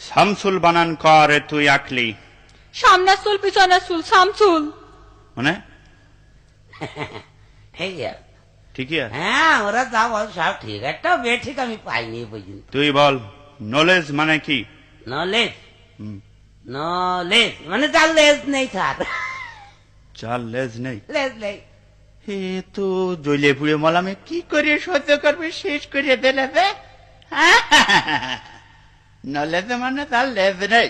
শামসুল বানান করে তুই আকলি সামনের চুল পিছনের চুল শামসুল। মানে এই আর। ঠিকই আছে। হ্যাঁ ওরা যা বল সব ঠিক, একটা বে ঠিক আমি পাইনি এই পর্যন্ত। তুই বল নলেজ মানে কি? নলেজ, হুম, নলেজ মানে যার লেজ নেই স্যার, যার লেজ নেই। লেজ নেই। এ তো জ্বলে পুড়ে মলামে কি করে সহ্য করবে, শেষ করে দিলে রে। নলেজ মানে তার লেজ নেই।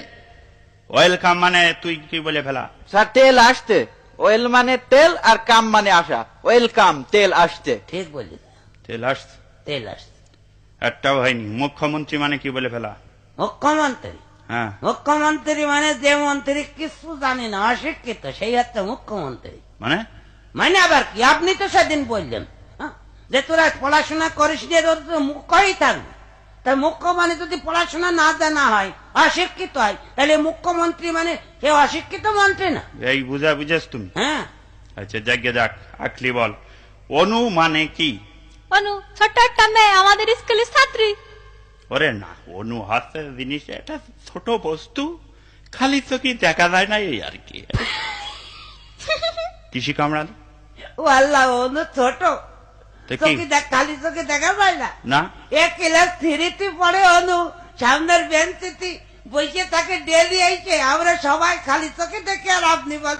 ওয়েলকাম মানে তুই কি বলে ফেলা? স্যার তেল আসতে, ওয়েল মানে তেল আর কাম মানে আসা, ওয়েলকাম তেল আসতে। ঠিক বলি, তেল আসছে, তেল আসছে। একটাও হয়নি। মুখ্যমন্ত্রী মানে কি বলে ফেলা? মুখ্যমন্ত্রী, হ্যাঁ, মুখ্যমন্ত্রী মানে যে মন্ত্রী কিছু জানে না, অশিক্ষিত, সেই হচ্ছে মুখ্যমন্ত্রী। মানে মানে আবার কি, আপনি তো সেদিন বললেন হ্যাঁ, যে তোরা পড়াশোনা করিস নি, তোর তো মুখ্যই থাকবে। তাই মুখ্য মানে যদি পড়াশোনা না জানা হয়, অশিক্ষিত হয়, তাহলে মুখ্যমন্ত্রী মানে সে অশিক্ষিত মন্ত্রী না। এই বুঝেছ তুমি? হ্যাঁ, আচ্ছা যাকে যাক, আকলি বল অনু মানে কি? অনু ছোট্ট একটা মেয়ে, আমাদের স্কুলের ছাত্রী। ওরে না, অনু হাতে জিনিস একটা ছোট বস্তু, খালি চোখে দেখা যায় না, এই আর কি। কৃষি কামড়াল ও আল্লাহ, অনু ছোট, তো কি? চোখে খালি চোখে দেখা যায় না। না, এক ক্লাস 3 পড়ে অনু, সামনের বেঞ্চিতে বসে থাকে ডেলি। আমরা সবাই খালি চোখে দেখে, আর আপনি বল